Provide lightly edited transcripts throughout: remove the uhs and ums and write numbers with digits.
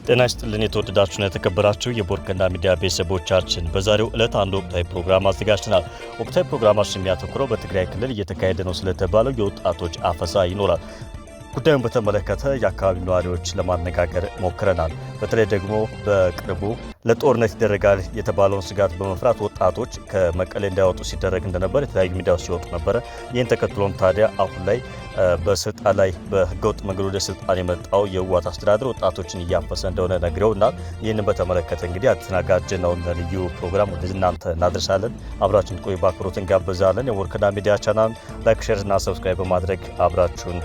ጤና ይስጥልን የተወደዳችሁና የተከበራችሁ የቦርከንዳ ሚዲያ ቤተሰቦቻችን፣ በዛሬው ዕለት አንድ ወቅታዊ ፕሮግራም አዘጋጅተናል። ወቅታዊ ፕሮግራማችን የሚያተኩረው በትግራይ ክልል እየተካሄደ ነው ስለተባለው የወጣቶች አፈሳ ይኖራል። ጉዳዩን በተመለከተ የአካባቢ ነዋሪዎች ለማነጋገር ሞክረናል። በተለይ ደግሞ በቅርቡ ለጦርነት ይደረጋል የተባለውን ስጋት በመፍራት ወጣቶች ከመቀሌ እንዳይወጡ ሲደረግ እንደነበር የተለያዩ ሚዲያዎች ሲወጡ ነበረ። ይህን ተከትሎም ታዲያ አሁን ላይ በስልጣን ላይ በህገወጥ መንገድ ወደ ስልጣን የመጣው የህወሓት አስተዳደር ወጣቶችን እያፈሰ እንደሆነ ነግረውናል። ይህንን በተመለከተ እንግዲህ ያዘጋጀነውን ልዩ ፕሮግራም ወደ እናንተ እናደርሳለን። አብራችሁን ቆዩ በአክብሮት እንጋብዛለን። የቦርከንዳ ሚዲያ ቻናል ላይክ፣ ሼር እና ሰብስክራይብ በማድረግ አብራችሁን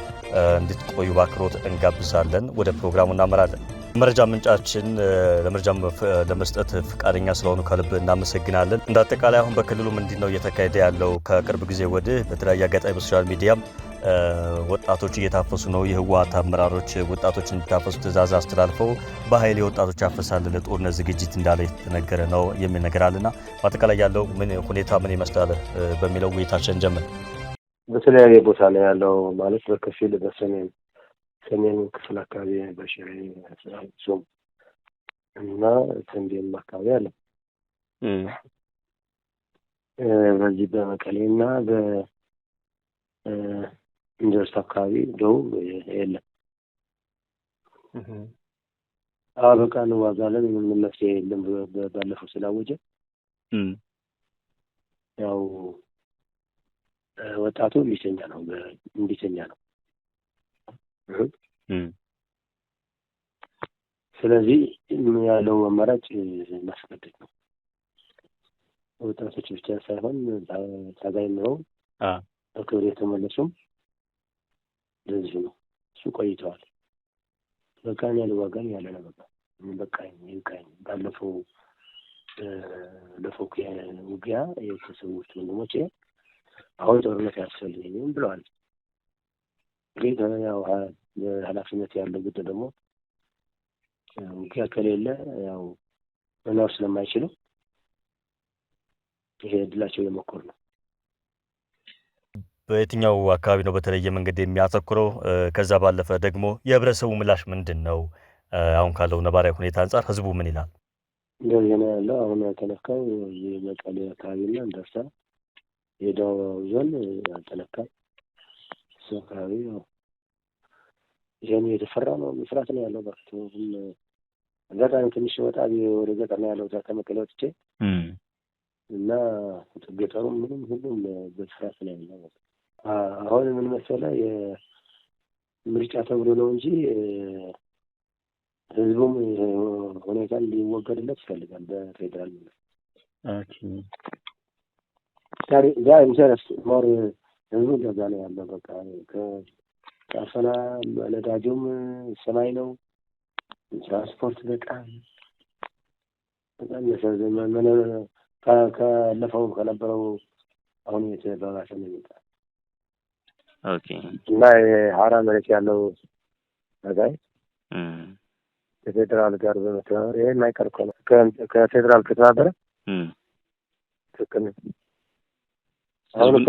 እንድትቆዩ በአክብሮት እንጋብዛለን። ወደ ፕሮግራሙ እናመራለን። መረጃ ምንጫችን ለመረጃ ለመስጠት ፍቃደኛ ስለሆኑ ከልብ እናመሰግናለን። እንደ አጠቃላይ አሁን በክልሉ ምንድነው እየተካሄደ ያለው? ከቅርብ ጊዜ ወዲህ በተለያየ አጋጣሚ በሶሻል ሚዲያም ወጣቶች እየታፈሱ ነው። የህወሓት አመራሮች ወጣቶች እንዲታፈሱ ትዕዛዝ አስተላልፈው በኃይል የወጣቶች አፈሳል ለጦርነት ዝግጅት እንዳለ የተነገረ ነው የሚል ነገር አለና በአጠቃላይ ያለው ሁኔታ ምን ይመስላል በሚለው ውይይታችን ጀምር። በተለያየ ቦታ ነው ያለው ማለት በከፊል በሰሜን ክፍል አካባቢ በሽሬ ዞን እና ተንቤን አካባቢ አለ። በዚህ በመቀሌ እና በኢንደርስ አካባቢ ደቡብ የለም። በቃ እንዋጋለን ምንም መፍትሄ የለም ባለፈው ስላወጀ ያው ወጣቱ እንዲተኛ ነው። ስለዚህ ያለው አማራጭ ማስገደድ ነው። ወጣቶች ብቻ ሳይሆን ታጋይ ነው በክብር የተመለሱም ለዚህ ነው። እሱ ቆይተዋል። በቃኝ ያልዋጋኝ ያለ ነው። በቃኝ ይብቃኝ። ባለፈው ለፎክያ ውጊያ የተሰዉት ወንድሞቼ አሁን ጦርነት ያስፈልገኝም ብለዋል። ግን ያው ኃላፊነት ያለው ጉዳይ ደግሞ ውጊያ ከሌለ ያው መኖር ስለማይችሉ ይሄ እድላቸው የሞከሩ ነው። በየትኛው አካባቢ ነው በተለየ መንገድ የሚያተኩረው? ከዛ ባለፈ ደግሞ የህብረተሰቡ ምላሽ ምንድን ነው? አሁን ካለው ነባራዊ ሁኔታ አንጻር ህዝቡ ምን ይላል? እንደዚህ ነው ያለው። አሁን የተነካው የመቀሌ አካባቢና እንደርሳ የደቡብ ዞን አልተነካም። እሱ አካባቢ ይሄን የተፈራ ነው መስራት ነው ያለው። በፊትም አጋጣሚ ትንሽ ወጣ ወደ ገጠር ነው ያለው ከመቀሌ ወጥቼ እና ገጠሩም ምንም ሁሉም በስራት ነው ያለው። አሁን ምን መሰለህ የምርጫ ተብሎ ነው እንጂ ህዝቡም ሁኔታ ሊወገድለት ይፈልጋል በፌደራል ዛሬ ኢንተረስት ሞር ህዝቡ እንደዛ ነው ያለው። በቃ ከአፈና ነዳጁም ሰማይ ነው። ትራንስፖርት በጣም ካለፈው ከነበረው አሁን የተባባሰ ነው የሚመጣው። እና የሀራ መሬት ያለው ታጋይ ከፌደራል ጋር በመተባበር ይሄ የማይቀር እኮ ነው። ከፌደራል ከተባበረ ትክክል ነው። አሁን እኮ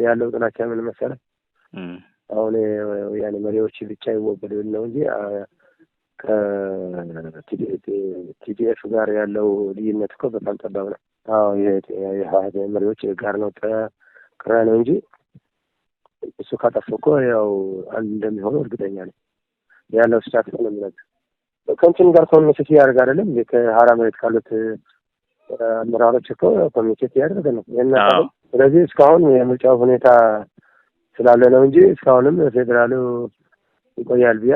ያለው ጥላቻ ምን መሰለህ? አሁን ያኔ መሪዎች ብቻ ይወገዱ ነው እንጂ ከቲዲኤፍ ጋር ያለው ልዩነት እኮ በጣም ጠባብ ነው። የህወሓት መሪዎች ጋር ነው ቅራ ነው እንጂ እሱ ካጠፉ እኮ ያው አንድ እንደሚሆኑ እርግጠኛ ነኝ። ያለው ስታፍ ነው ማለት ከእንትን ጋር ኮሚኒኬት ያደርግ አይደለም ከሀራ መሬት ካሉት አመራሮች እኮ ኮሚኒኬት ያደርግ ነው የናቀው። ስለዚህ እስካሁን የምርጫው ሁኔታ ስላለ ነው እንጂ እስካሁንም ፌደራሉ ይቆያል ብዬ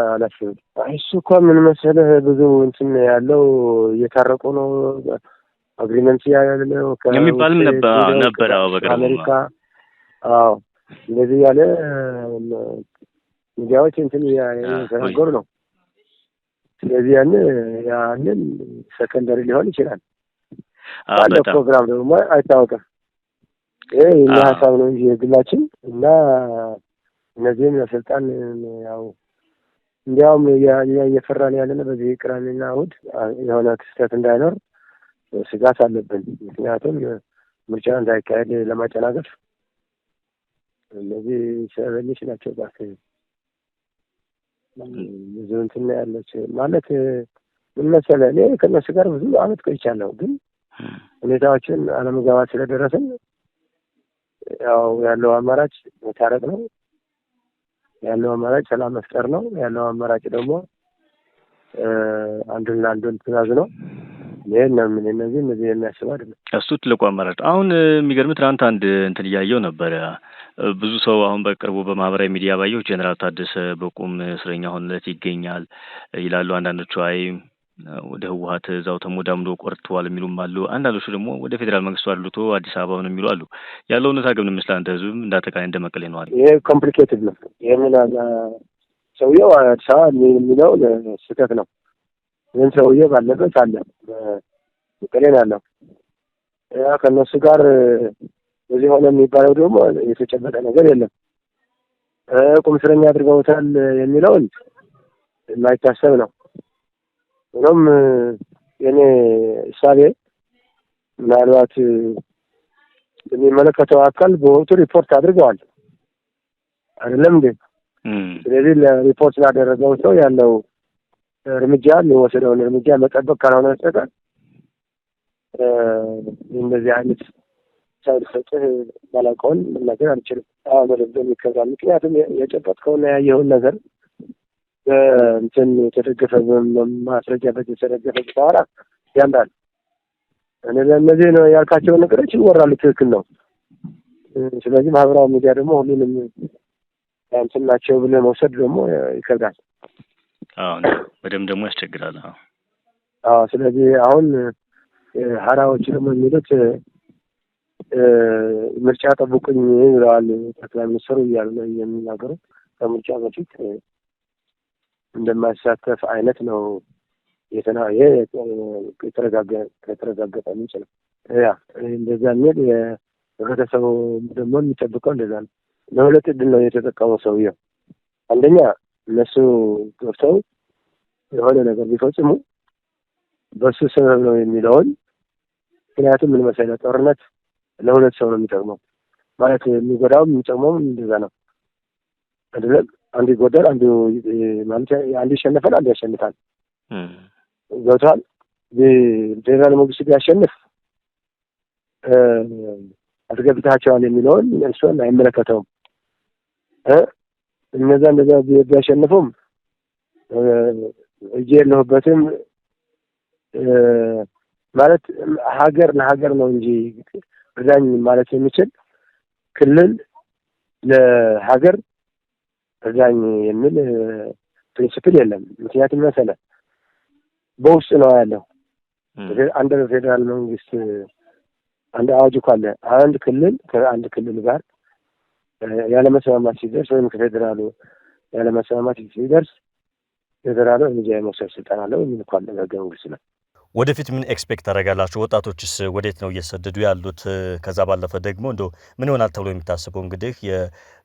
አላስብም። እሱ እኮ ምን መሰለህ ብዙ እንትን ያለው እየታረቁ ነው አግሪመንት ያለው የሚባልም ነበር በቅርቡ አሜሪካ እንደዚህ ያለ ሚዲያዎች እንትን እየተናገሩ ነው። ስለዚህ ያንን ሰከንደሪ ሊሆን ይችላል። ባለው ፕሮግራም ደግሞ አይታወቅም። ይሄ የኛ ሀሳብ ነው እንጂ የግላችን እና እነዚህም ለስልጣን ያው እንዲያውም እየፈራን ያለነው በዚህ ቅዳሜና እሑድ የሆነ ክስተት እንዳይኖር ስጋት አለብን። ምክንያቱም ምርጫ እንዳይካሄድ ለማጨናገፍ እነዚህ ሰበኞች ናቸው። ብዙ እንትን ያለች ማለት ምን መሰለህ፣ እኔ ከነሱ ጋር ብዙ አመት ቆይቻለሁ፣ ግን ሁኔታዎችን አለመግባባት ስለደረስን ያው ያለው አማራጭ መታረቅ ነው። ያለው አማራጭ ሰላም መፍጠር ነው። ያለው አማራጭ ደግሞ አንዱን ለአንዱን ትእዛዝ ነው። ይሄን ነው ምን እነዚህ የሚያስብ አይደለም። እሱ ትልቁ አማራጭ። አሁን የሚገርምህ ትናንት አንድ እንትን እያየው ነበረ። ብዙ ሰው አሁን በቅርቡ በማህበራዊ ሚዲያ ባየው ጀነራል ታደሰ በቁም እስረኛ ሆነለት ይገኛል ይላሉ። አንዳንዶቹ አይ ወደ ህወሓት እዛው ተሞዳምዶ ቆርጥቷል የሚሉም አሉ። አንዳንዶቹ ደግሞ ወደ ፌዴራል መንግስቱ አድልቶ አዲስ አበባ ነው የሚሉ አሉ። ያለው እውነታ ግን ምስላ አንተ ህዝብም እንዳጠቃላይ እንደመቀሌ ነው አለ። ይሄ ኮምፕሊኬትድ ነው። የምን ሰውየው አዲስ አበባ የሚለው ስህተት ነው። ግን ሰውየው ባለበት አለ መቀሌ ነው ያለው። ያ ከነሱ ጋር በዚህ ሆነ የሚባለው ደግሞ የተጨበጠ ነገር የለም። ቁም እስረኛ አድርገውታል የሚለውን የማይታሰብ ነው። ሆኖም የኔ እሳቤ ምናልባት የሚመለከተው አካል በወቅቱ ሪፖርት አድርገዋል አይደለም እንዴ? ስለዚህ ለሪፖርት ላደረገው ሰው ያለው እርምጃ የሚወሰደውን እርምጃ መጠበቅ ካልሆነ በስተቀር እንደዚህ አይነት ሳይሰጥህ ባላውቀውን መናገር አልችልም። መደብደብ ይከብዳል። ምክንያቱም የጨበጥከውና ያየኸውን ነገር እንትን የተደገፈ ማስረጃ በተደገፈ ተዋራ ያምራል። እነዚህ ነው ያልካቸው ነገሮች ይወራሉ፣ ትክክል ነው። ስለዚህ ማህበራዊ ሚዲያ ደግሞ ሁሉንም እንትን ናቸው ብለህ መውሰድ ደግሞ ይከብዳል። በደምብ ደግሞ ያስቸግራል። ስለዚህ አሁን ሀራዎች ደግሞ የሚሉት ምርጫ ጠብቁኝ ብለዋል ጠቅላይ ሚኒስትሩ እያሉ ነው የሚናገሩ። ከምርጫ በፊት እንደማይሳተፍ አይነት ነው ከተረጋገጠ ምንጭ ነው። ያ እንደዛ የሚል የህብረተሰቡ ደግሞ የሚጠብቀው እንደዛ ነው። ለሁለት ዕድል ነው የተጠቀመው ሰውየው። አንደኛ እነሱ ገብተው የሆነ ነገር ቢፈጽሙ በሱ ሰበብ ነው የሚለውን። ምክንያቱም ምን መሰለህ፣ ጦርነት ለሁለት ሰው ነው የሚጠቅመው። ማለት የሚጎዳውም የሚጠቅመውም እንደዛ ነው አይደለም። አንዱ ይጎዳል፣ አንዱ ማለት አንዱ ይሸነፋል፣ አንዱ ያሸንፋል። ገብቶሃል? ፌዴራል መንግስት ቢያሸንፍ አስገብታቸዋል የሚለውን እሱን አይመለከተውም። እንደዛ ቢያሸንፉም እጄ የለሁበትም ማለት ሀገር ለሀገር ነው እንጂ እዛኝ ማለት የሚችል ክልል ለሀገር እዛኝ የሚል ፕሪንሲፕል የለም። ምክንያቱም መሰለህ በውስጥ ነው ያለው። አንድ ፌዴራል መንግስት አንድ አዋጅ እኮ አለ። አንድ ክልል ከአንድ ክልል ጋር ያለመስማማት ሲደርስ ወይም ከፌዴራሉ ያለመስማማት ሲደርስ ፌዴራሉ እርምጃ የመውሰድ ስልጣን አለው የሚል እኮ አለ በሕገ መንግስቱ ላይ። ወደፊት ምን ኤክስፔክት ታደርጋላችሁ? ወጣቶችስ ወዴት ነው እየተሰደዱ ያሉት? ከዛ ባለፈ ደግሞ እንደው ምን ይሆናል ተብሎ የሚታሰበው? እንግዲህ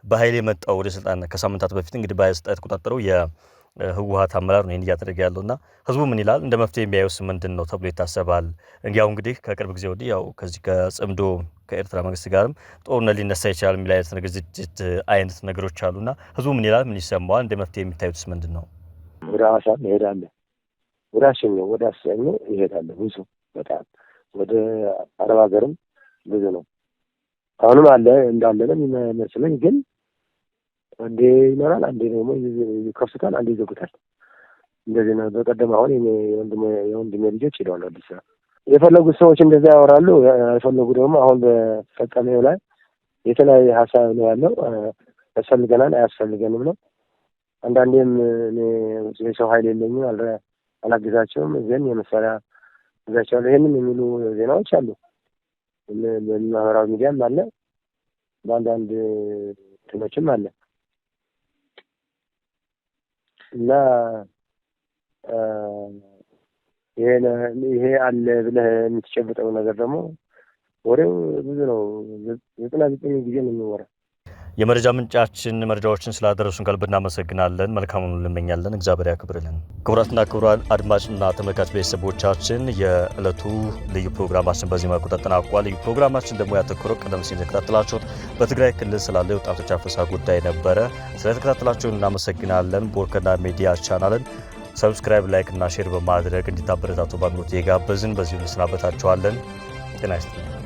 በኃይል የመጣው ወደ ስልጣን ከሳምንታት በፊት እንግዲህ በስልጣን የተቆጣጠረው የህወሓት አመራር ነው ይህን እያደረገ ያለውና ህዝቡ ምን ይላል? እንደ መፍትሄ የሚያዩስ ምንድን ነው ተብሎ ይታሰባል? እንዲያው እንግዲህ ከቅርብ ጊዜ ወዲህ ያው ከዚህ ከጽምዶ ከኤርትራ መንግስት ጋርም ጦርነት ሊነሳ ይችላል የሚል አይነት ዝግጅት አይነት ነገሮች አሉና ህዝቡ ምን ይላል? ምን ይሰማዋል? እንደ መፍትሄ የሚታዩትስ ምንድን ነው? ወደ ሐዋሳ ይሄዳል፣ ወደ አሰኞ ይሄዳል። ብዙ በጣም ወደ አረብ ሀገርም ብዙ ነው። አሁንም አለ እንዳለ ነው የሚመስለኝ። ግን አንዴ ይኖራል፣ አንዴ ደግሞ ይከፍቱታል፣ አንዴ ይዘጉታል። እንደዚህ ነው። በቀደም አሁን የወንድሜ ልጆች ሄደዋል አዲስ አበባ። የፈለጉት ሰዎች እንደዛ ያወራሉ። የፈለጉ ደግሞ አሁን በፈጸመው ላይ የተለያየ ሀሳብ ነው ያለው። ያስፈልገናል አያስፈልገንም ነው። አንዳንዴም የሰው ኃይል የለኝም አላግዛቸውም፣ ግን የመሳሪያ እዛቸዋለሁ ይሄንን የሚሉ ዜናዎች አሉ። በማህበራዊ ሚዲያም አለ፣ በአንዳንድ እንትኖችም አለ እና ይሄ አለ ብለህ የምትጨብጠው ነገር ደግሞ ወሬው ብዙ ነው። 99 ጊዜ ነው የሚወራ። የመረጃ ምንጫችን መረጃዎችን ስላደረሱን ከልብ እናመሰግናለን። መልካሙን እንመኛለን። እግዚአብሔር ያክብርልን። ክቡራትና ክቡራን አድማጭና ተመልካች ቤተሰቦቻችን የዕለቱ ልዩ ፕሮግራማችን በዚህ መልኩ ተጠናቋል። ልዩ ፕሮግራማችን ደግሞ ያተኮረው ቀደም ሲል የተከታተላችሁት በትግራይ ክልል ስላለ የወጣቶች አፈሳ ጉዳይ ነበረ። ስለተከታተላችሁን እናመሰግናለን። ቦርከና ሚዲያ ቻናልን ሰብስክራይብ፣ ላይክ እና ሼር በማድረግ እንዲታበረታቱ በአክብሮት የጋበዝን በዚሁ እንሰናበታችኋለን። ጤና ይስጥልኝ።